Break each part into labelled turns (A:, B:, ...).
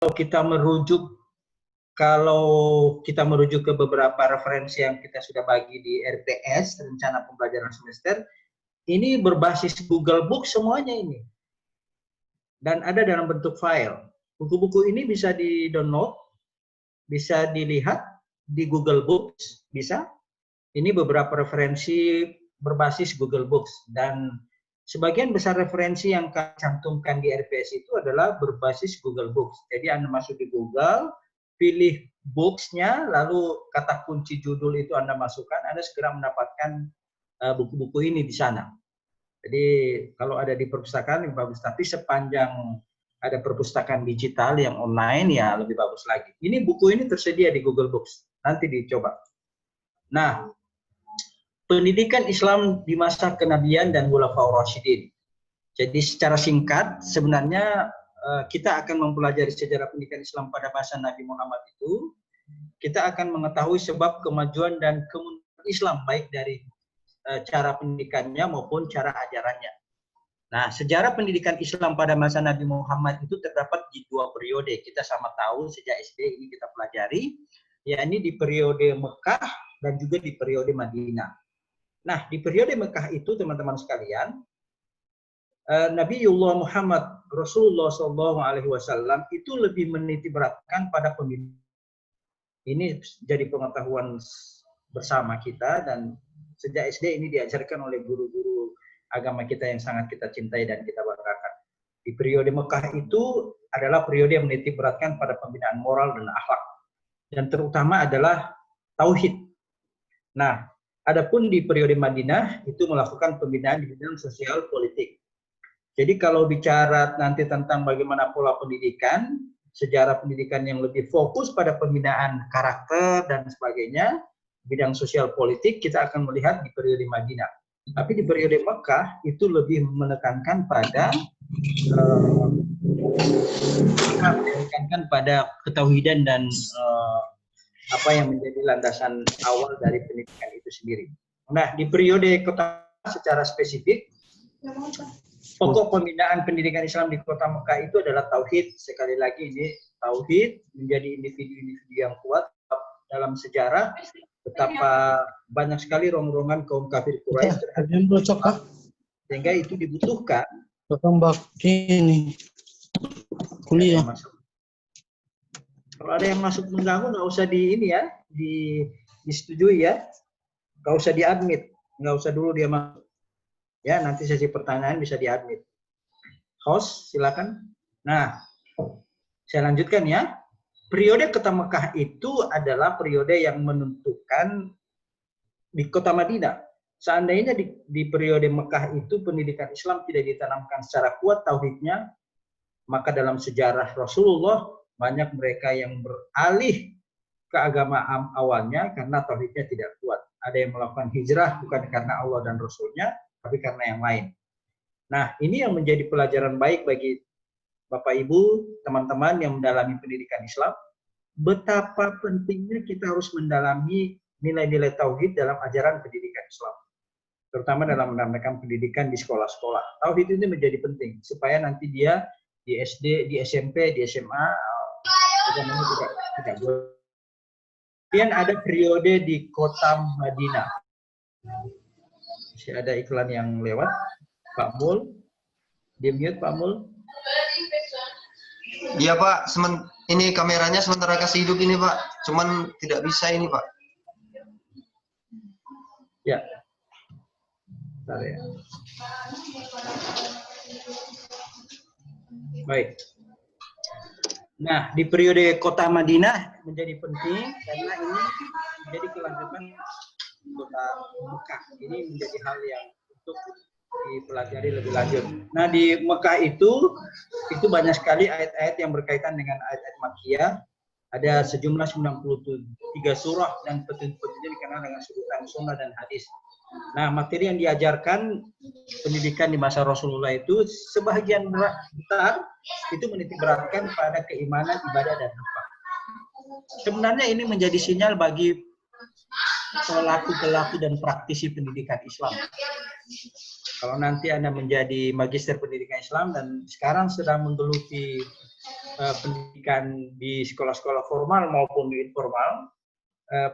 A: kalau kita merujuk ke beberapa referensi yang kita sudah bagi di RPS, rencana pembelajaran semester, ini berbasis Google Books semuanya ini. Dan ada dalam bentuk file. Buku-buku ini bisa di-download, bisa dilihat di Google Books, bisa. Ini beberapa referensi berbasis Google Books. Dan sebagian besar referensi yang kami cantumkan di RPS itu adalah berbasis Google Books. Jadi Anda masuk di Google, pilih books-nya, lalu kata kunci judul itu Anda masukkan, Anda segera mendapatkan buku-buku ini di sana. Jadi kalau ada di perpustakaan lebih bagus, tapi sepanjang ada perpustakaan digital yang online ya lebih bagus lagi. Ini buku ini tersedia di Google Books, nanti dicoba. Nah, pendidikan Islam di masa kenabian dan Khulafaur Rasyidin. Jadi secara singkat sebenarnya kita akan mempelajari sejarah pendidikan Islam pada masa Nabi Muhammad itu. Kita akan mengetahui sebab kemajuan dan kemunduran Islam baik dari cara pendidikannya maupun cara ajarannya. Nah, sejarah pendidikan Islam pada masa Nabi Muhammad itu terdapat di 2 periode. Kita sama tahu sejak SD ini kita pelajari, yakni di periode Mekah dan juga di periode Madinah. Nah, di periode Mekah itu teman-teman sekalian, Nabiullah Muhammad Rasulullah SAW itu lebih menitiberatkan pada pendidikan. Ini jadi pengetahuan bersama kita dan sejak SD ini diajarkan oleh guru-guru agama kita yang sangat kita cintai dan kita banggakan. Di periode Mekah itu adalah periode yang menitiberatkan pada pembinaan moral dan akhlak. Dan terutama adalah tauhid. Nah, adapun di periode Madinah itu melakukan pembinaan di bidang sosial politik. Jadi kalau bicara nanti tentang bagaimana pola pendidikan, sejarah pendidikan yang lebih fokus pada pembinaan karakter dan sebagainya, bidang sosial politik kita akan melihat di periode Madinah. Tapi di periode Mekah itu lebih menekankan pada ketauhidan dan apa yang menjadi landasan awal dari pendidikan itu sendiri. Nah, di periode kota secara spesifik, pokok pembinaan pendidikan Islam di kota Mekah itu adalah tauhid. Sekali lagi ini tauhid menjadi individu-individu yang kuat. Dalam sejarah betapa banyak sekali rombongan kaum kafir Quraisy sehingga itu dibutuhkan.
B: Ini kuliah.
A: Kalau ada yang masuk mengganggu nggak usah di ini ya, disetujui ya, nggak usah diadmit, nggak usah dulu dia masuk. Ya nanti sesi pertanyaan bisa diadmit. Host silakan. Nah, saya lanjutkan ya. Periode kota Mekah itu adalah periode yang menentukan di kota Madinah. Seandainya di periode Mekah itu pendidikan Islam tidak ditanamkan secara kuat tauhidnya, maka dalam sejarah Rasulullah banyak mereka yang beralih ke agama awalnya karena tauhidnya tidak kuat. Ada yang melakukan hijrah bukan karena Allah dan Rasulnya, tapi karena yang lain. Nah, ini yang menjadi pelajaran baik bagi Bapak Ibu, teman-teman yang mendalami pendidikan Islam, betapa pentingnya kita harus mendalami nilai-nilai tauhid dalam ajaran pendidikan Islam. Terutama dalam menambahkan pendidikan di sekolah-sekolah. Tauhid ini menjadi penting, supaya nanti dia di SD, di SMP, di SMA, agamanya tidak boleh. Kemudian ada periode di kota Madinah. Masih ada iklan yang lewat. Pak Mul, di-mute Pak Mul.
C: Iya Pak, ini kameranya sementara kasih hidup ini Pak, cuman tidak bisa ini Pak.
A: Ya. Bentar ya. Baik. Nah, di periode kota Madinah menjadi penting karena ini menjadi kelanjutan kota Mekah. Ini menjadi hal yang untuk dipelajari lebih lanjut. Nah, di Mekah itu banyak sekali ayat-ayat yang berkaitan dengan ayat-ayat Makkiyah. Ada sejumlah 93 surah dan petunjuk-petunjuk dikenal dengan sebutan sunnah dan hadis. Nah, materi yang diajarkan pendidikan di masa Rasulullah itu sebagian besar itu menitikberatkan pada keimanan, ibadah, dan akhlak. Sebenarnya ini menjadi sinyal bagi pelaku-pelaku dan praktisi pendidikan Islam. Kalau nanti Anda menjadi magister pendidikan Islam dan sekarang sedang menggeluti pendidikan di sekolah-sekolah formal maupun di informal,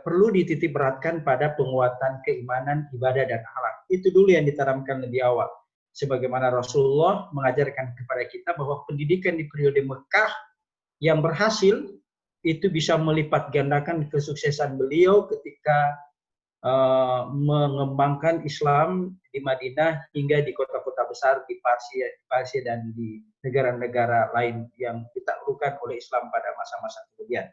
A: perlu dititik beratkan pada penguatan keimanan, ibadah, dan akhlak. Itu dulu yang ditanamkan lebih awal. Sebagaimana Rasulullah mengajarkan kepada kita bahwa pendidikan di periode Mekah yang berhasil itu bisa melipat gandakan kesuksesan beliau ketika mengembangkan Islam di Madinah hingga di kota-kota besar di Persia dan di negara-negara lain yang ditaklukkan oleh Islam pada masa-masa kemudian.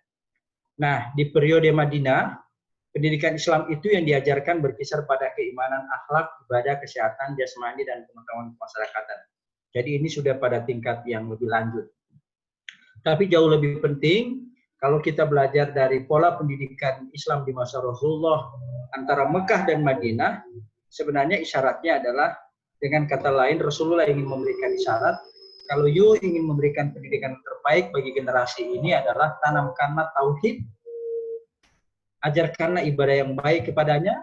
A: Nah, di periode Madinah, pendidikan Islam itu yang diajarkan berkisar pada keimanan, akhlak, ibadah, kesehatan, jasmani, dan pengetahuan kemasyarakatan. Jadi ini sudah pada tingkat yang lebih lanjut. Tapi jauh lebih penting, kalau kita belajar dari pola pendidikan Islam di masa Rasulullah antara Mekah dan Madinah, sebenarnya isyaratnya adalah, dengan kata lain, Rasulullah ingin memberikan isyarat, kalau you ingin memberikan pendidikan terbaik bagi generasi ini adalah tanamkanlah tauhid, ajarkanlah ibadah yang baik kepadanya,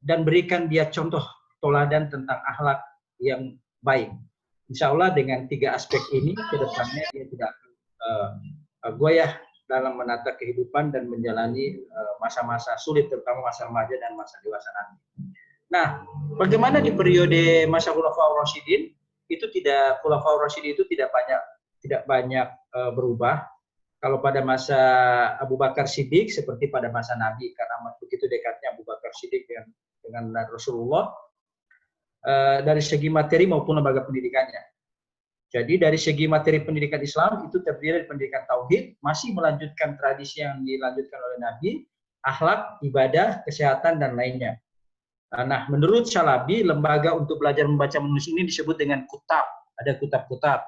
A: dan berikan dia contoh teladan tentang akhlak yang baik. Insya Allah dengan 3 aspek ini ke depannya dia tidak goyah dalam menata kehidupan dan menjalani masa-masa sulit, terutama masa remaja dan masa dewasa nanti. Nah, bagaimana di periode masa Khulafaur Rasyidin? Khulafaur Rasyidin itu tidak banyak berubah. Kalau pada masa Abu Bakar Siddiq seperti pada masa Nabi, karena begitu dekatnya Abu Bakar Siddiq dengan Rasulullah dari segi materi maupun lembaga pendidikannya. Jadi dari segi materi pendidikan Islam itu terdiri dari pendidikan tauhid, masih melanjutkan tradisi yang dilanjutkan oleh Nabi, akhlak, ibadah, kesehatan, dan lainnya. Nah, menurut Syalabi, lembaga untuk belajar membaca menulis ini disebut dengan kutab. Ada kutab-kutab.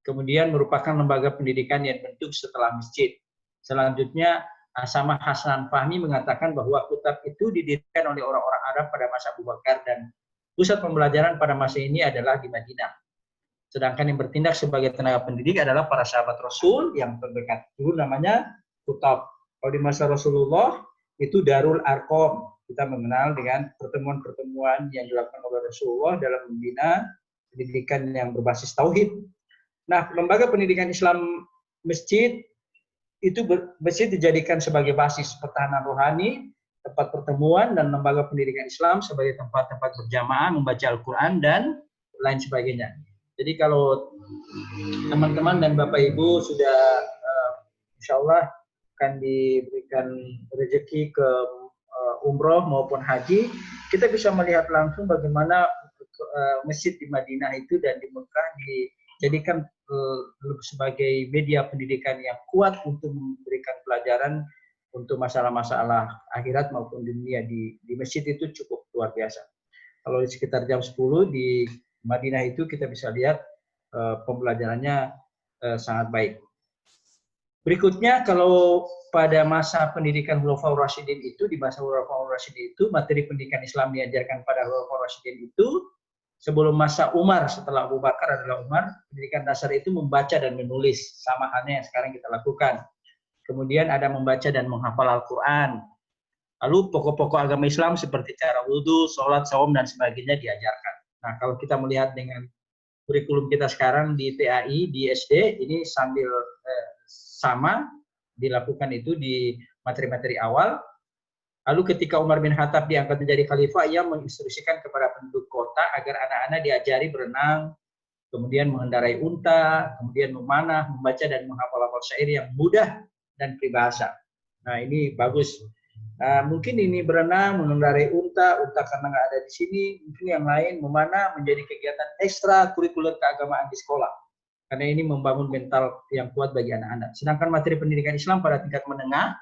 A: Kemudian merupakan lembaga pendidikan yang bentuk setelah masjid. Selanjutnya, Sama Hasan Fahmi mengatakan bahwa kutab itu didirikan oleh orang-orang Arab pada masa Abu Bakar dan pusat pembelajaran pada masa ini adalah di Madinah. Sedangkan yang bertindak sebagai tenaga pendidik adalah para sahabat Rasul yang terdekat. Dulu namanya kutab. Kalau di masa Rasulullah itu Darul Arqam. Kita mengenal dengan pertemuan-pertemuan yang dilakukan oleh Rasulullah dalam membina pendidikan yang berbasis tauhid. Nah, lembaga pendidikan Islam masjid itu masjid dijadikan sebagai basis pertahanan rohani, tempat pertemuan, dan lembaga pendidikan Islam sebagai tempat-tempat berjamaah membaca Al-Quran dan lain sebagainya. Jadi kalau teman-teman dan Bapak Ibu sudah insya Allah akan diberikan rezeki ke umroh maupun haji, kita bisa melihat langsung bagaimana masjid di Madinah itu dan di Mekah dijadikan sebagai media pendidikan yang kuat untuk memberikan pelajaran untuk masalah-masalah akhirat maupun dunia di masjid itu cukup luar biasa. Kalau di sekitar jam 10 di Madinah itu kita bisa lihat pembelajarannya sangat baik. Berikutnya, kalau pada masa pendidikan Khulafaur Rasyidin itu, di masa Khulafaur Rasyidin itu, materi pendidikan Islam diajarkan pada Khulafaur Rasyidin itu, sebelum masa Umar, setelah Abu Bakar adalah Umar, pendidikan dasar itu membaca dan menulis, sama halnya yang sekarang kita lakukan. Kemudian ada membaca dan menghafal Al-Quran. Lalu pokok-pokok agama Islam seperti cara wudhu, sholat, saum, dan sebagainya diajarkan. Nah, kalau kita melihat dengan kurikulum kita sekarang di TAI, di SD, ini sambil sama dilakukan itu di materi-materi awal. Lalu ketika Umar bin Khattab diangkat menjadi khalifah, ia menginstruksikan kepada penduduk kota agar anak-anak diajari berenang, kemudian mengendarai unta, kemudian memanah, membaca dan menghafal-hafal syair yang mudah dan peribahasa. Nah, ini bagus. Mungkin ini berenang, mengendarai unta karena nggak ada di sini, mungkin yang lain memanah menjadi kegiatan ekstra kurikuler keagamaan di sekolah. Karena ini membangun mental yang kuat bagi anak-anak. Sedangkan materi pendidikan Islam pada tingkat menengah,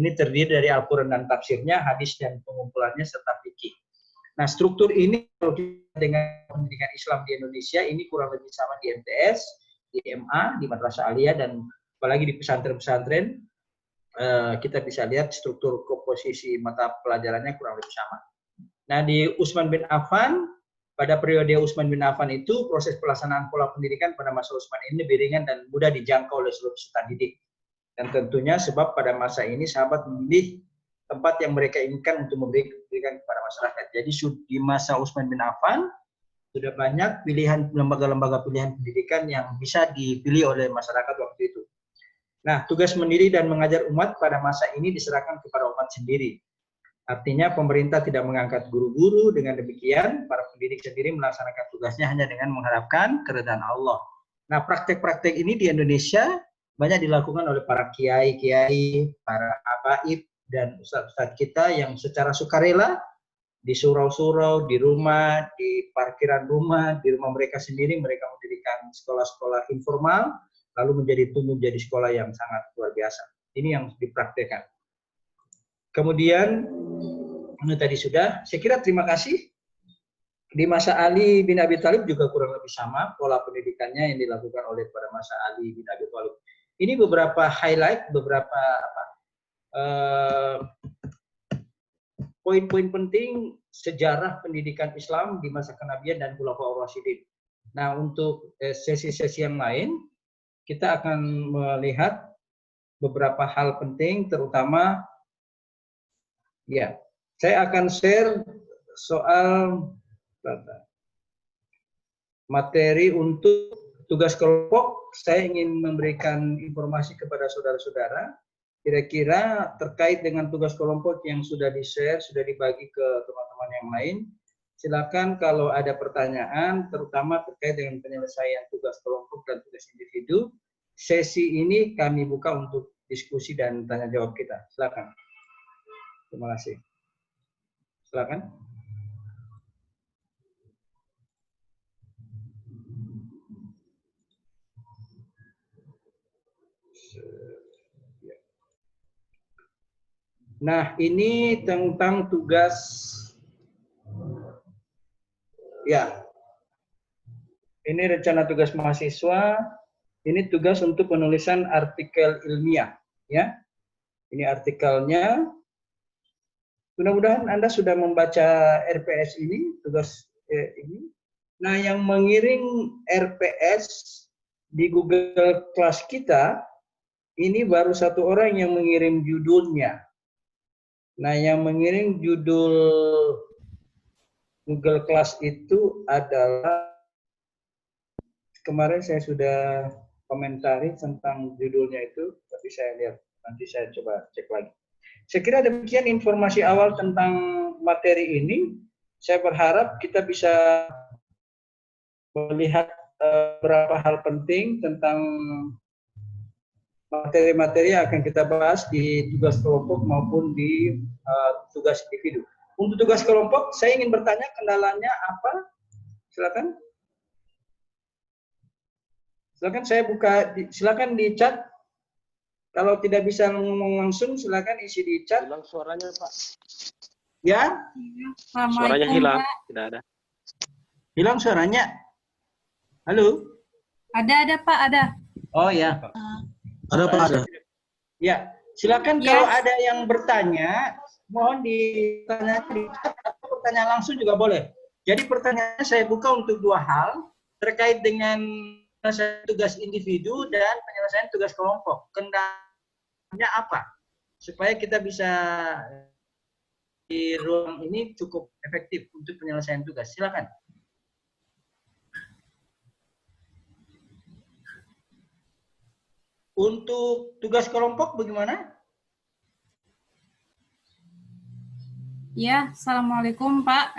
A: ini terdiri dari Al-Quran dan tafsirnya, hadis dan pengumpulannya, serta fikih. Nah, struktur ini kalau dengan pendidikan Islam di Indonesia, ini kurang lebih sama di MTS, di MA, di Madrasah Aliyah, dan apalagi di pesantren-pesantren, kita bisa lihat struktur komposisi mata pelajarannya kurang lebih sama. Nah, di Utsman bin Affan, pada periode Utsman bin Affan itu, proses pelaksanaan pola pendidikan pada masa Utsman ini lebih ringan dan mudah dijangkau oleh seluruh peserta didik. Dan tentunya sebab pada masa ini sahabat memilih tempat yang mereka inginkan untuk memberikan kepada masyarakat. Jadi di masa Utsman bin Affan sudah banyak pilihan lembaga-lembaga pilihan pendidikan yang bisa dipilih oleh masyarakat waktu itu. Nah, tugas mendidik dan mengajar umat pada masa ini diserahkan kepada umat sendiri. Artinya pemerintah tidak mengangkat guru-guru, dengan demikian para pendidik sendiri melaksanakan tugasnya hanya dengan mengharapkan keridhaan Allah. Nah, praktek-praktek ini di Indonesia banyak dilakukan oleh para kiai-kiai, para habaib, dan ustadz-ustadz kita yang secara sukarela di surau-surau, di rumah, di parkiran rumah, di rumah mereka sendiri, mereka mendirikan sekolah-sekolah informal, lalu tumbuh menjadi sekolah yang sangat luar biasa. Ini yang dipraktekkan. Kemudian, ini tadi sudah, saya kira terima kasih. Di masa Ali bin Abi Thalib juga kurang lebih sama pola pendidikannya yang dilakukan oleh pada masa Ali bin Abi Thalib. Ini beberapa highlight, beberapa poin-poin penting sejarah pendidikan Islam di masa kenabian dan Khulafaur Rasyidin. Nah, untuk sesi-sesi yang lain, kita akan melihat beberapa hal penting, terutama ya, saya akan share soal materi untuk tugas kelompok. Saya ingin memberikan informasi kepada saudara-saudara, kira-kira terkait dengan tugas kelompok yang sudah di-share, sudah dibagi ke teman-teman yang lain. Silakan kalau ada pertanyaan, terutama terkait dengan penyelesaian tugas kelompok dan tugas individu. Sesi ini kami buka untuk diskusi dan tanya jawab kita. Silakan. Terima kasih. Silakan. Nah, ini tentang tugas. Ya. Ini rencana tugas mahasiswa. Ini tugas untuk penulisan artikel ilmiah, ya. Ini artikelnya. Mudah-mudahan Anda sudah membaca RPS ini, tugas ini. Nah, yang mengiring RPS di Google Class kita, ini baru satu orang yang mengirim judulnya. Nah, yang mengirim judul Google Class itu adalah, kemarin saya sudah komentari tentang judulnya itu, tapi saya lihat, nanti saya coba cek lagi. Saya kira demikian informasi awal tentang materi ini. Saya berharap kita bisa melihat beberapa hal penting tentang materi-materi yang akan kita bahas di tugas kelompok maupun di tugas individu. Untuk tugas kelompok, saya ingin bertanya kendalanya apa? Silakan. Silakan saya buka, silakan di chat. Kalau tidak bisa ngomong langsung, silakan isi di chat.
D: Hilang suaranya, Pak.
A: Ya?
D: Suaranya hilang, tidak ada.
A: Hilang suaranya? Halo?
E: Ada Pak, ada.
A: Oh ya.
B: Ada Pak, ada.
A: Ya, silakan
E: Ya.
A: kalau ada yang bertanya, mohon ditanya di chat atau pertanyaan langsung juga boleh. Jadi pertanyaannya saya buka untuk dua hal terkait dengan penyelesaian tugas individu dan penyelesaian tugas kelompok. Kendalanya apa? Supaya kita bisa di ruang ini cukup efektif untuk penyelesaian tugas. Silakan. Untuk tugas kelompok bagaimana?
E: Ya, Assalamualaikum Pak.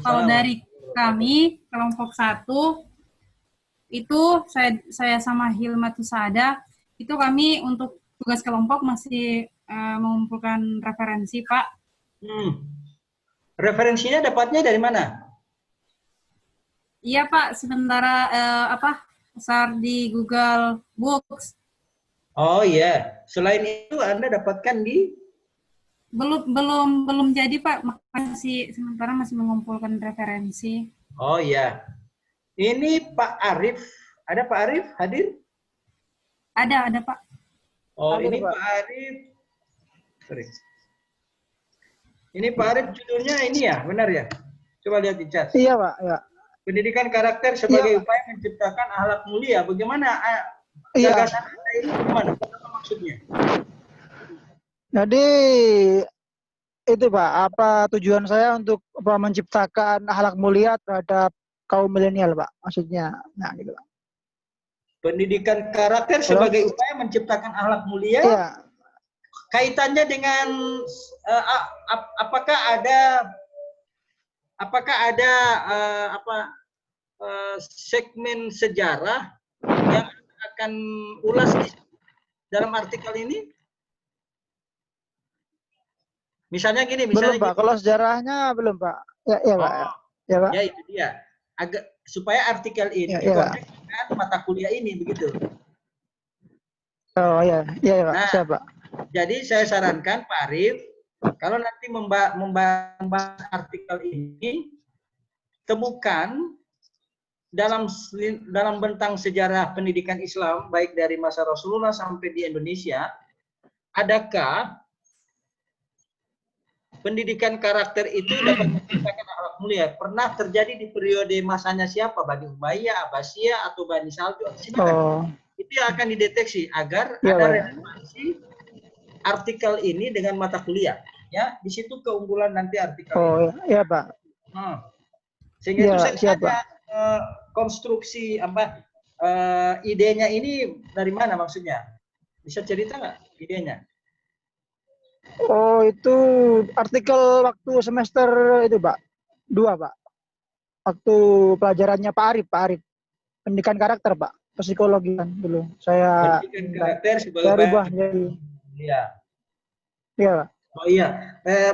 E: Kalau dari kami, kelompok 1, itu saya sama Hilmatus Saada, itu kami untuk tugas kelompok masih mengumpulkan referensi, Pak.
A: Referensinya dapatnya dari mana?
E: Iya, Pak, sementara besar di Google Books.
A: Oh iya, selain itu Anda dapatkan di?
E: Belum jadi, Pak. Sementara masih mengumpulkan referensi.
A: Oh iya. Ini Pak Arif, ada Pak Arif hadir?
E: Ada Pak.
A: Oh,
D: Hadir,
A: ini
D: Pak.
A: Pak Arif. Sorry. Ini Pak Arif judulnya ini ya, benar ya? Coba lihat di chat.
B: Iya Pak, ya.
A: Pendidikan karakter sebagai upaya menciptakan akhlak mulia. Bagaimana
B: Iya.
A: gagasan Anda ini? Bagaimana? Apa maksudnya?
B: Jadi
F: itu Pak, apa tujuan saya untuk menciptakan akhlak mulia terhadap kaum milenial Pak, maksudnya. Nah, gitu Pak.
A: Pendidikan karakter
F: Halo?
A: sebagai upaya menciptakan akhlak mulia.
F: Iya.
A: Kaitannya dengan apakah ada segmen sejarah yang akan ulas dalam artikel ini? Misalnya gini,
F: Belum Pak, kalau sejarahnya belum Pak. Ya Pak. Ya Pak.
A: Ya itu dia. Supaya artikel ini
F: Ya,
A: dikonek dengan mata kuliah ini begitu.
F: Oh ya Pak.
A: Nah,
F: Siapa?
A: jadi saya sarankan Pak Arif, kalau nanti membahas artikel ini, temukan dalam bentang sejarah pendidikan Islam, baik dari masa Rasulullah sampai di Indonesia, adakah pendidikan karakter itu dapat menciptakan akhlak mulia? Pernah terjadi di periode masanya siapa? Bani Umayyah, Abbasiyah, atau Bani Saljuk? Itu yang akan dideteksi agar ada relevansi artikel ini dengan mata kuliah. Ya, di situ keunggulan nanti artikel.
F: Oh iya Pak.
A: Sehingga itu saya tanya, konstruksi idenya ini dari mana maksudnya? Bisa cerita nggak idenya?
F: Oh itu artikel waktu semester itu Pak, 2 Pak. Waktu pelajarannya Pak Arif. Pendidikan karakter Pak, psikologi kan dulu. Saya rubah jadi.
A: Iya.
F: Iya Pak.
A: Oh iya,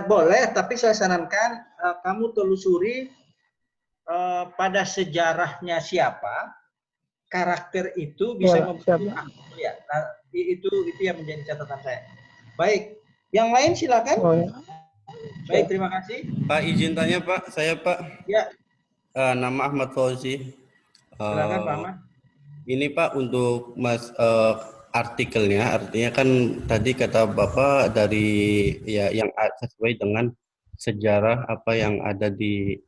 A: boleh. Tapi saya sarankan kamu telusuri pada sejarahnya siapa karakter itu bisa membentuk. Ya, itu yang menjadi catatan saya. Baik. Yang lain silakan.
F: Oh, ya.
A: Baik, terima kasih.
B: Pak, izin tanya Pak, saya Pak.
A: Ya.
B: Nama Ahmad Fauzi.
A: Silakan Pak Ahmad.
B: Ini Pak untuk artikelnya, artinya kan tadi kata Bapak dari ya yang sesuai dengan sejarah apa yang ada di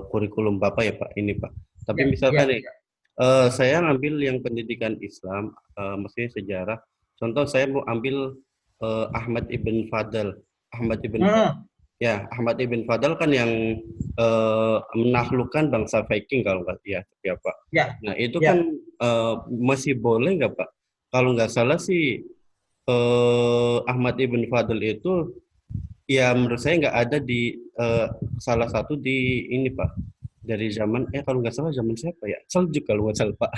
B: kurikulum Bapak ya Pak ini Pak. Tapi misalkan saya ngambil yang pendidikan Islam, maksudnya sejarah. Contoh saya mau ambil Ahmad ibn Fadl. Ahmad ibn Fadl kan yang menaklukkan bangsa Viking kalau nggak ya Pak.
A: Ya.
B: Nah itu kan masih boleh nggak Pak? Kalau nggak salah sih Ahmad ibn Fadl itu ya menurut saya nggak ada di salah satu di ini Pak, dari zaman kalau nggak salah zaman siapa ya? Saljuk kalau nggak salah Pak.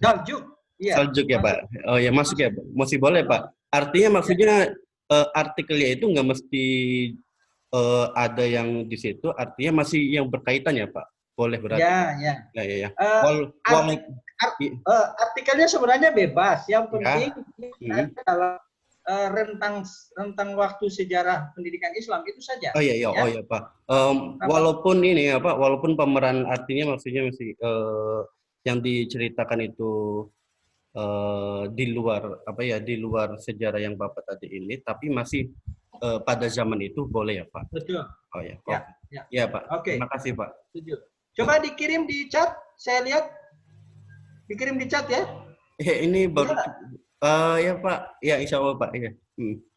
A: Saljuk. Iya.
B: Saljuk ya Pak. Oh ya masuk ya Pak. Masih boleh Pak. Artinya maksudnya artikelnya itu nggak mesti ada yang di situ, artinya masih yang berkaitan ya Pak. Boleh berarti. Ya.
A: Artikelnya sebenarnya bebas. Yang penting kalau rentang waktu sejarah pendidikan Islam itu saja.
B: Oh iya Pak. Walaupun ini ya Pak, walaupun pemeran artinya maksudnya masih yang diceritakan itu di luar di luar sejarah yang Bapak tadi ini, tapi masih pada zaman itu boleh ya Pak.
A: Betul.
B: Oh ya.
A: Ya
B: Pak.
A: Oke.
B: Terima kasih Pak.
A: Setuju. Coba dikirim di chat, saya lihat. Dikirim di chat ya.
B: Ini baru. Ya Pak. Ya insya Allah Pak. Iya.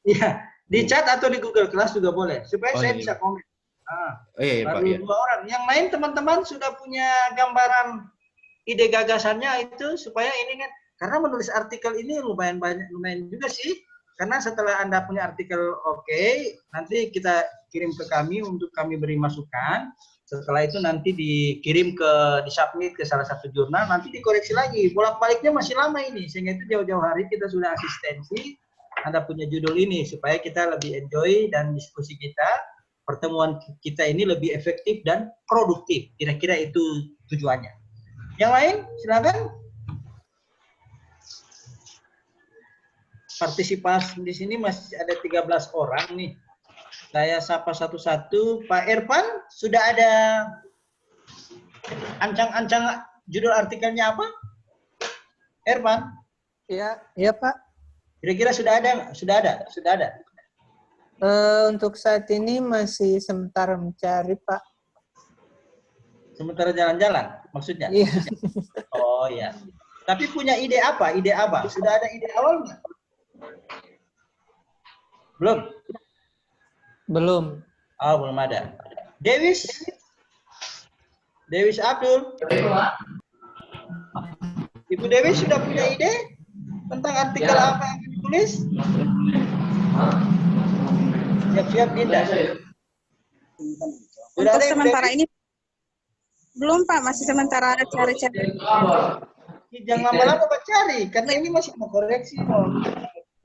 A: Iya. Di chat atau di Google Class juga boleh. Supaya saya bisa komen.
B: Iya
A: baru
B: Pak.
A: 2 orang. Yang lain teman-teman sudah punya gambaran ide gagasannya itu supaya ini kan. Karena menulis artikel ini lumayan juga sih. Karena setelah Anda punya artikel nanti kita kirim ke kami untuk kami beri masukan. Setelah itu nanti disubmit ke salah satu jurnal, nanti dikoreksi lagi. Bolak-baliknya masih lama ini, sehingga itu jauh-jauh hari kita sudah asistensi. Anda punya judul ini supaya kita lebih enjoy dan diskusi kita, pertemuan kita ini lebih efektif dan produktif. Kira-kira itu tujuannya. Yang lain, silakan. Partisipasi di sini masih ada 13 orang nih. Saya sapa satu-satu. Pak Irfan, sudah ada ancang-ancang judul artikelnya apa? Irfan?
G: Iya Pak.
A: Kira-kira sudah ada? Sudah ada.
G: Untuk saat ini masih sementara mencari Pak.
A: Sementara jalan-jalan, maksudnya?
G: Iya.
A: Oh ya. Tapi punya ide apa? Sudah ada ide awal nggak? Belum.
G: Belum.
A: Oh, belum ada. Dewis Abdul. Ibu Dewi sudah punya ide tentang artikel apa yang ditulis? Siap-siap Dinda. Sudah ada
H: Untuk
A: Ibu
H: sementara
A: Dewi?
H: ini belum Pak, masih sementara cari-cari.
A: Jangan lama-lama Pak cari, karena ini masih mau koreksi, mau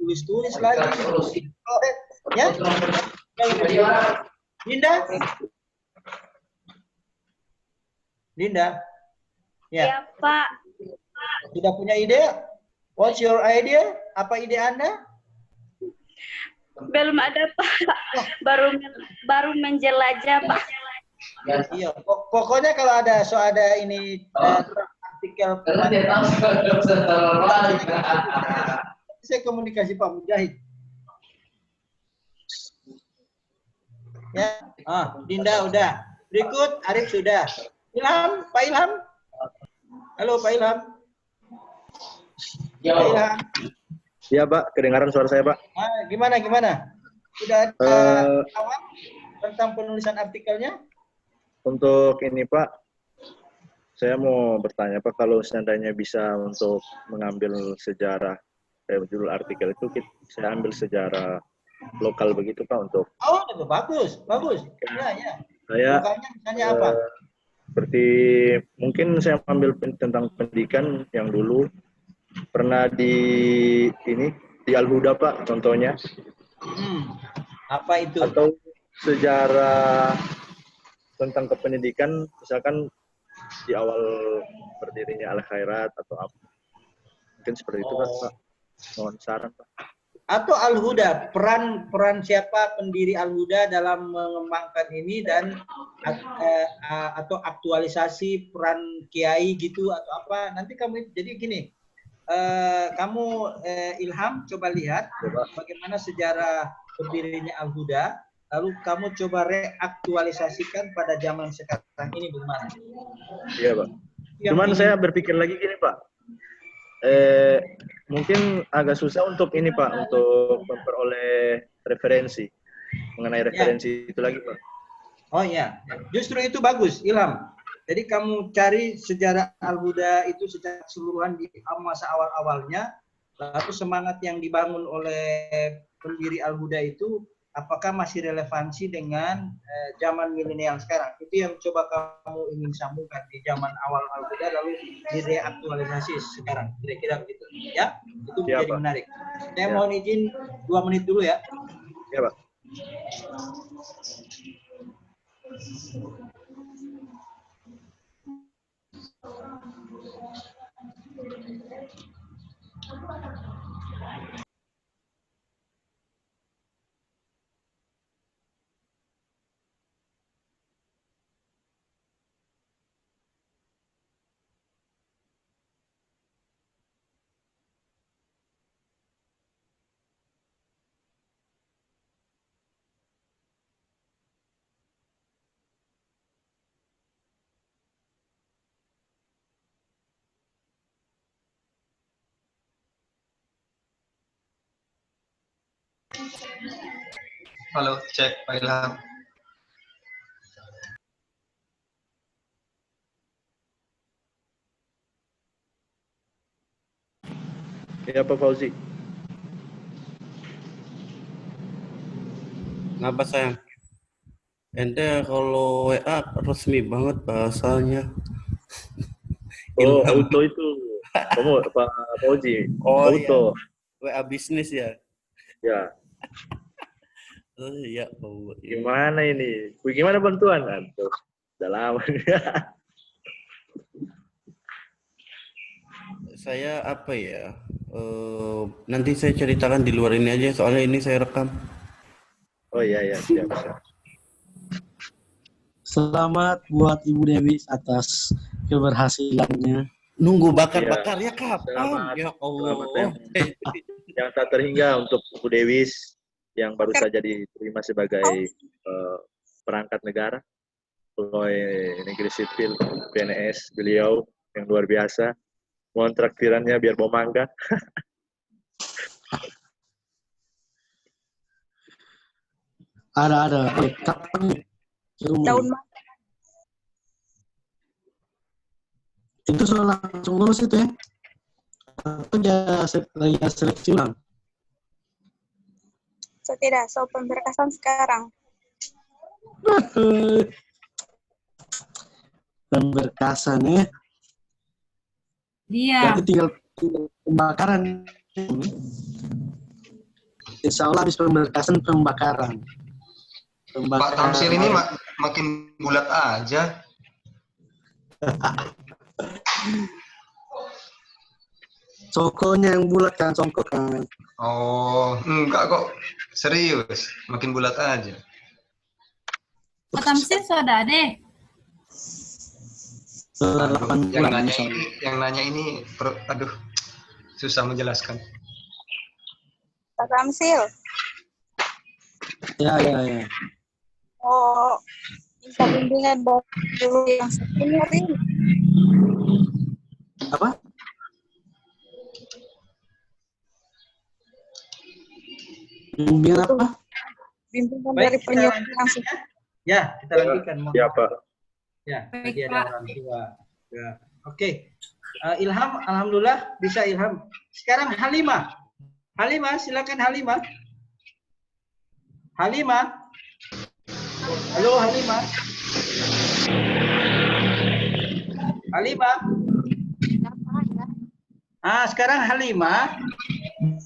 A: tulis-tulis lagi. Ya? Dinda? Ya.
I: Ya, Pak.
A: Sudah punya ide? What's your idea? Apa ide Anda?
I: Belum ada, Pak. Baru menjelajah, Pak.
A: Iya, pokoknya kalau ada ini artikel saya komunikasi Pak Mujahid. Ya, Dinda udah. Berikut Arif sudah. Ilham, Pak Ilham. Halo Pak Ilham. Pak Ilham.
J: Iya Pak, kedengaran suara saya Pak.
A: Gimana? Sudah ada kawan tentang penulisan artikelnya?
J: Untuk ini Pak, saya mau bertanya Pak, kalau seandainya bisa untuk mengambil sejarah judul artikel itu, saya ambil sejarah lokal begitu Pak untuk.
A: Oh, bagus. Ya.
J: Saya
A: misalnya apa?
J: Seperti mungkin saya ambil tentang pendidikan yang dulu pernah di Al-Huda Pak contohnya.
A: Apa itu?
J: Atau sejarah tentang kependidikan, misalkan di awal berdirinya Al-Khairat atau apa. Mungkin seperti itu Pak. Mohon saran Pak.
A: Atau Al-Huda, peran siapa pendiri Al-Huda dalam mengembangkan ini dan atau aktualisasi peran kiai gitu atau apa. Nanti kamu jadi gini. Kamu Ilham coba lihat bagaimana sejarah berdirinya Al-Huda, lalu kamu coba reaktualisasikan pada zaman sekarang ini bagaimana?
J: Iya Pak. Cuman saya berpikir lagi gini Pak. Mungkin agak susah untuk ini Pak, untuk memperoleh referensi mengenai referensi itu lagi Pak.
A: Oh iya, justru itu bagus Ilham. Jadi kamu cari sejarah Al-Huda itu secara keseluruhan di masa awal-awalnya, lalu semangat yang dibangun oleh pendiri Al-Huda itu apakah masih relevansi dengan zaman milenial sekarang. Itu yang coba kamu ingin sambungkan di zaman awal Al-Huda lalu direaktualisasi sekarang. Kira-kira begitu. Ya, itu menjadi menarik. Saya mohon izin 2 menit dulu ya.
J: Ya Pak.
C: Halo, cek Pak Ilham.
J: Ya Pak Fauzi.
B: Kenapa sayang? Ente kalau WA resmi banget bahasanya.
J: Oh, auto itu. Kamu Pak Fauzi.
B: Oh
J: auto.
B: Iya. WA bisnis ya?
J: Ya.
B: Oh iya.
J: Gimana ini? Gimana bantuan? Aduh, udah lama.
B: Saya apa ya? Nanti saya ceritakan di luar ini aja, soalnya ini saya rekam.
J: Oh iya, siap.
K: Selamat buat Ibu Dewi atas keberhasilannya.
B: Nunggu bakar-bakar ya kapan?
J: Selamat,
B: ya Allah.
J: Yang tak terhingga untuk Ibu Dewi yang baru saja diterima sebagai perangkat negara, pegawai negeri sipil PNS, beliau yang luar biasa. Mohon traktirannya biar bawa mangga.
K: Ada. Kapan nih?
H: Daun mangga.
K: Itu sudah langsung lulus itu ya? Atau lagi seleksi ulang?
H: Tidak, so pemberkasan sekarang.
K: Pemberkasan ya?
E: Dia.
K: Berarti tinggal pembakaran. Insya Allah habis pemberkasan pembakaran.
C: Pak Tamsil ini makin bulat aja.
K: Songkonya yang bulat kan, songkok kan.
C: Oh, enggak kok. Serius, makin bulat aja.
E: Pak Tamsil sudah deh.
C: Yang nanya ini, aduh, susah menjelaskan.
H: Pak Tamsil.
K: Ya.
H: Oh, bisa bimbingan dulu yang senior ini.
K: Apa? Bimbingan apa?
H: Bimbingan
A: Baik,
H: dari
A: kita
H: penyuluh
A: lanjut
H: langsung.
A: Ya, kita lanjutkan.
J: Siapa?
A: Ya,
E: Baik,
A: tadi ada
E: Pak.
A: orang tua. Ya. Oke. Ilham, alhamdulillah bisa Ilham. Sekarang Halimah. Halimah, silakan Halimah. Halimah. Halo Halimah. Halimah. Sekarang Halimah,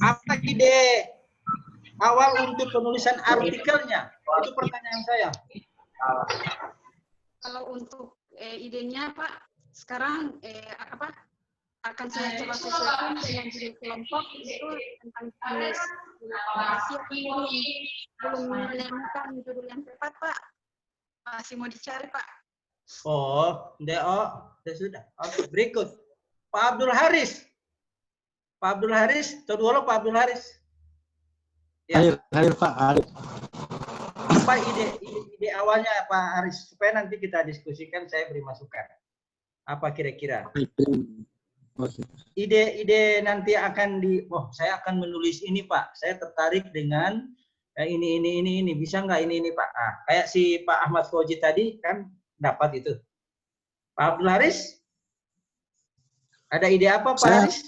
A: apa ide awal untuk penulisan artikelnya? Itu pertanyaan saya.
I: Kalau untuk idenya Pak, sekarang akan saya coba sesuaikan dengan judul kelompok itu tentang jenis. Masih belum menemukan judul yang tepat Pak. Masih mau dicari Pak.
A: Sudah. Oke, berikut. Pak Abdul Haris. Pak Abdul Haris, dulu Pak Abdul Haris. Ya.
K: Hadir Pak, hadir.
A: Apa ide awalnya Pak Haris? Supaya nanti kita diskusikan, saya beri masukan. Apa kira-kira? Ide nanti akan saya akan menulis ini Pak. Saya tertarik dengan ini. Bisa nggak ini Pak? Kayak si Pak Ahmad Fauzi tadi kan dapat itu. Pak Abdul Haris? Ada ide apa Pak Haris?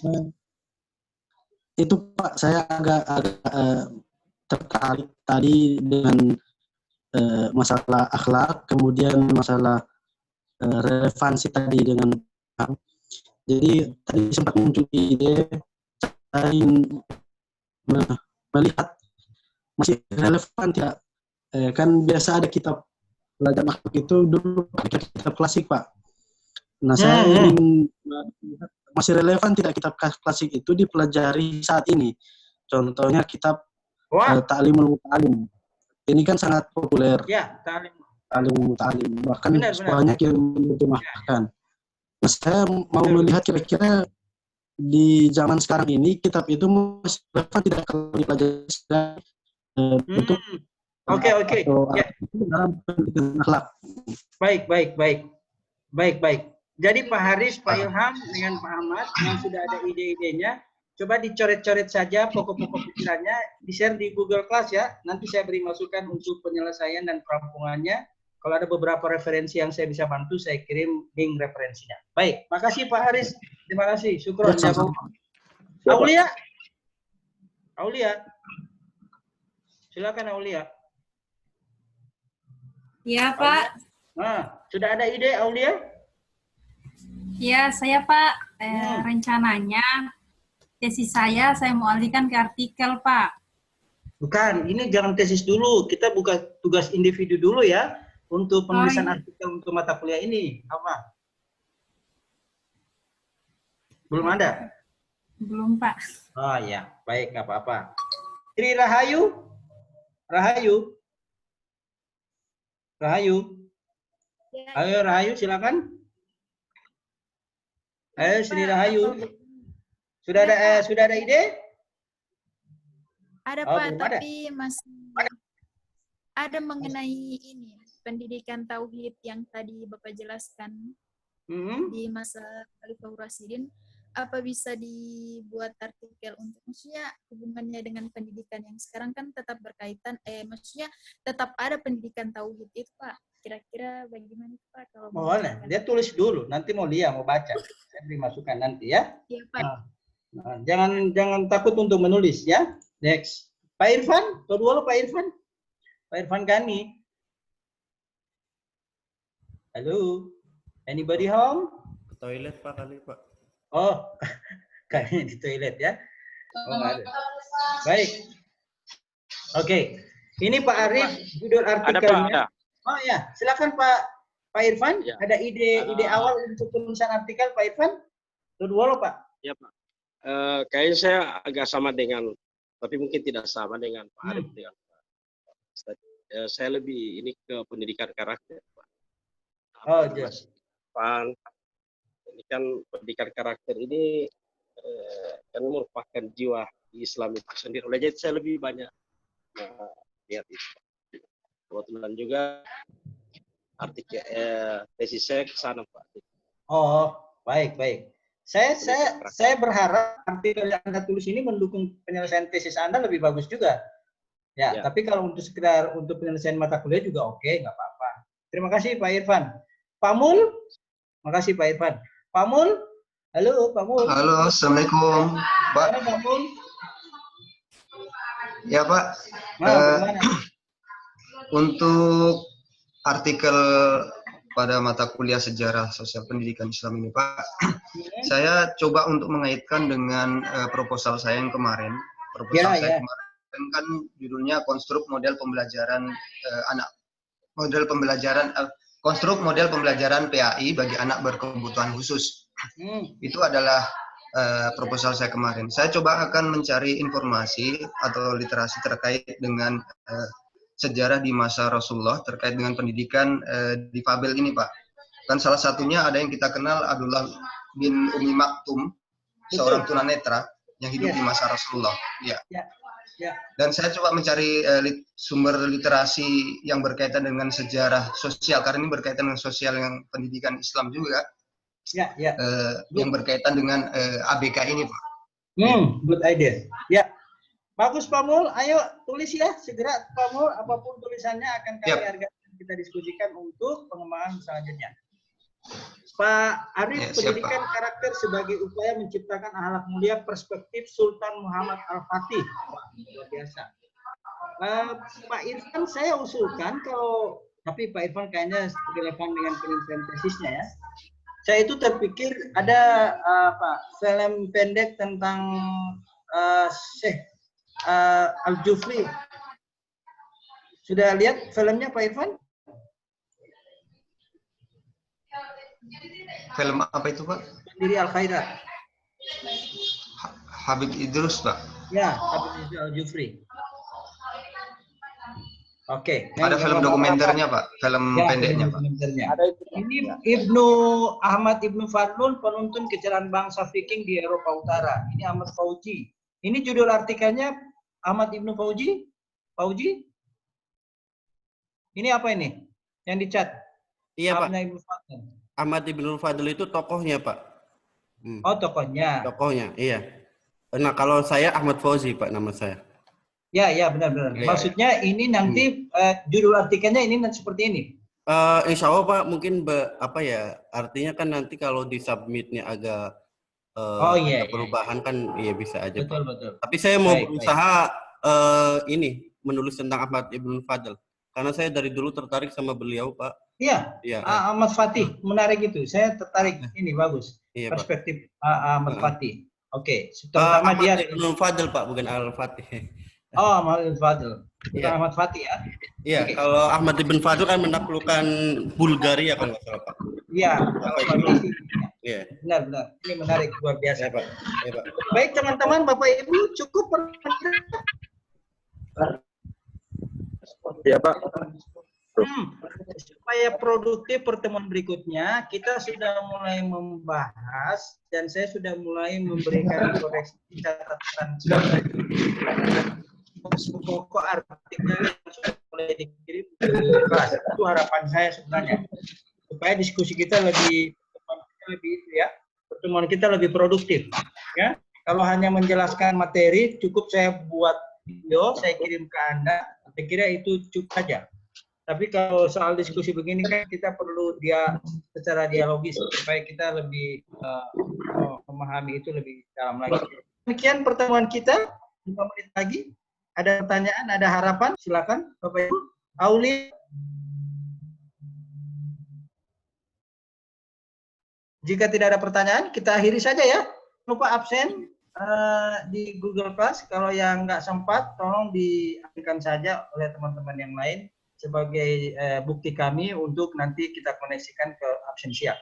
K: Itu Pak, saya agak tertarik tadi dengan masalah akhlak, kemudian masalah relevansi tadi dengan jadi tadi sempat muncul ide saya ingin melihat masih relevan tidak, kan biasa ada kitab pelajaran akhlak itu dulu kitab klasik Pak. Nah saya ingin masih relevan tidak kitab klasik itu dipelajari saat ini. Contohnya kitab Ta'limul Muta'alim. Ini kan sangat populer.
A: Ya,
K: Ta'limul Muta'alim. Bahkan banyak yang menerjemahkan. Nah, saya mau melihat kira-kira di zaman sekarang ini kitab itu masih relevan tidak kalau dipelajari untuk
A: Oke. Ya.
K: Dalam pendidikan akhlak.
A: Baik. Jadi Pak Haris, Pak Ilham dengan Pak Ahmad yang sudah ada ide-idenya, coba dicoret-coret saja pokok-pokok pikirannya, di-share di Google Class ya. Nanti saya beri masukan untuk penyelesaian dan perampungannya. Kalau ada beberapa referensi yang saya bisa bantu, saya kirim link referensinya. Baik, makasih Pak Haris. Terima kasih. Syukron. Aulia. Silakan Aulia.
E: Iya, Pak.
A: Sudah ada ide Aulia?
E: Ya, saya Pak, rencananya tesis saya mau alihkan ke artikel, Pak.
A: Bukan, ini jangan tesis dulu. Kita buka tugas individu dulu ya untuk penulisan artikel untuk mata kuliah ini. Apa? Belum ada?
E: Belum, Pak.
A: Oh ya, baik, nggak apa-apa. Tri Rahayu? Rahayu? Ayo Rahayu, silakan. Ayo Sri Rahayu. Sudah ada ide?
L: Ada Pak, tapi masih ada mengenai ini pendidikan tauhid yang tadi Bapak jelaskan di masa Khalifah Rasyidin. apa bisa dibuat artikel untuk maksudnya hubungannya dengan pendidikan yang sekarang kan tetap berkaitan maksudnya tetap ada pendidikan tauhid itu Pak. Kira-kira bagaimana Pak kalau
A: boleh, dia tulis dulu, nanti mau dia mau baca. Saya beri masukan nanti ya.
L: Iya Pak.
A: Nah, jangan takut untuk menulis ya. Next. Pak Irfan, kedua lo Pak Irfan. Pak Irfan Gani. Halo. Anybody home?
B: Toilet Pak kali Pak.
A: Oh, kayaknya di toilet ya. Oh, nggak ada. Baik. Oke. Ini Pak Arif, judul artikelnya.
D: Ada.
A: Oh ya, silakan Pak Irfan. Ya. Ada ide awal untuk penulisan artikel Pak Irfan? Kedua lo Pak.
M: Ya Pak. Kayaknya saya agak sama dengan, tapi mungkin tidak sama dengan Pak Arif. Saya lebih ini ke pendidikan karakter Pak.
A: Oh, jelas.
M: Pan, ini kan pendidikan karakter ini kan merupakan jiwa Islam itu sendiri. Oleh jadi saya lebih banyak lihat itu. Kebetulan juga artikel tesis saya ke sana Pak.
A: Oh, baik. Saya berharap artikel yang Anda tulis ini mendukung penyelesaian tesis Anda lebih bagus juga. Ya. Tapi kalau untuk sekedar untuk penyelesaian mata kuliah juga oke, nggak apa-apa. Terima kasih Pak Irfan. Pak Mul, makasih Pak Irfan. Pak Mul, halo Pak Mul.
C: Halo, assalamualaikum Pak.
A: Pak Mul.
C: Ya Pak. Untuk artikel pada mata kuliah sejarah sosial pendidikan Islam ini Pak, saya coba untuk mengaitkan dengan proposal saya yang kemarin. Proposal saya kemarin kan judulnya konstruk model pembelajaran konstruk model pembelajaran PAI bagi anak berkebutuhan khusus. Itu adalah proposal saya kemarin. Saya coba akan mencari informasi atau literasi terkait dengan sejarah di masa Rasulullah terkait dengan pendidikan difabel ini Pak. Kan salah satunya ada yang kita kenal Abdullah bin Umi Maktum, seorang tunanetra yang hidup di masa Rasulullah. Ya. Dan saya coba mencari sumber literasi yang berkaitan dengan sejarah sosial, karena ini berkaitan dengan sosial yang pendidikan Islam juga. Yang berkaitan dengan ABK ini Pak.
A: Good idea. Ya. Bagus Pak Mul, ayo tulis ya segera Pak Mul, apapun tulisannya akan kami hargai, kita diskusikan untuk pengembangan selanjutnya. Pak Arif, pendidikan karakter sebagai upaya menciptakan akhlak mulia perspektif Sultan Muhammad Al-Fatih. Luar biasa. Pak Irfan saya usulkan tapi Pak Irfan kayaknya relevan dengan penyelesaian tesisnya ya. Saya itu terpikir ada film pendek tentang Syekh Al-Jufri. Sudah lihat filmnya Pak Irfan?
C: Film apa itu Pak?
A: Pendiri Al-Qaeda.
C: Habib Idrus Pak.
A: Ya, Habib Idrus Al-Jufri. Oke.
C: Ada film dokumenternya Pak, film pendeknya Pak.
A: Ini Ahmad Ibnu Fadlun, penuntun kejayaan bangsa Viking di Eropa Utara. Ini Ahmad Fauji. Ini judul artikelnya Ahmad Ibnu Fauji. Ini apa ini? Yang dicat?
B: Iya Pak.
A: Ibnu Fadl.
B: Ahmad Ibnu Fadl itu tokohnya Pak.
A: Oh tokohnya.
B: Tokohnya, iya. Nah kalau saya Ahmad Fauzi Pak nama saya.
A: Ya benar. Maksudnya ini nanti judul artikelnya ini seperti ini.
B: Insya Allah Pak mungkin artinya kan nanti kalau di submitnya agak perubahan kan iya bisa aja
A: betul,
B: Pak.
A: Betul.
B: Tapi saya mau berusaha menulis tentang Ahmad Ibnu Fadl karena saya dari dulu tertarik sama beliau Pak.
A: Iya. Ahmad Fatih menarik itu. Saya tertarik ini bagus.
B: Iya,
A: perspektif Ahmad Fatih. Oke, terutama dia
B: Ibnu Fadl Pak bukan Al-Fatih.
A: Oh, Ahmad Fadl. Bukan Ahmad Fatih ya?
B: Iya, kalau Ahmad Ibn Fadl kan menaklukkan Bulgaria kalau nggak salah Pak.
A: Iya.
B: Iya.
A: Benar. Ini menarik, luar biasa
B: Pak.
A: Baik teman-teman, Bapak Ibu, cukup
J: Ya Pak.
A: Supaya produktif pertemuan berikutnya, kita sudah mulai membahas dan saya sudah mulai memberikan koreksi catatan pokok artikel yang sudah mulai dikirim ke kelas. Itu harapan saya sebenarnya supaya diskusi kita lebih itu ya, pertemuan kita lebih produktif. Ya, kalau hanya menjelaskan materi, cukup saya buat video, saya kirim ke Anda. Saya kira itu cukup saja. Tapi kalau soal diskusi begini kan kita perlu dia secara dialogis supaya kita lebih memahami itu lebih dalam lagi. Demikian pertemuan kita. 5 menit lagi. Ada pertanyaan, ada harapan? Silakan Bapak Ibu. Auli. Jika tidak ada pertanyaan, kita akhiri saja ya. Lupa absen di Google Class. Kalau yang nggak sempat, tolong diambilkan saja oleh teman-teman yang lain sebagai bukti kami untuk nanti kita koneksikan ke absensia.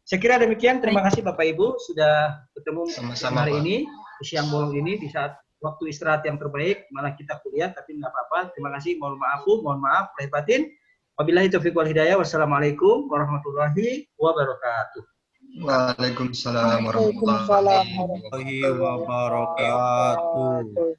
A: Saya kira demikian. Terima kasih Bapak Ibu sudah ketemu hari ini di siang bolong ini di saat waktu istirahat yang terbaik. Malah kita kuliah tapi nggak apa-apa. Terima kasih. Mohon maaf lahir batin. Wabillahi taufiq wal hidayah. Wassalamualaikum warahmatullahi wabarakatuh.
C: Waalaikumsalam warahmatullahi wabarakatuh.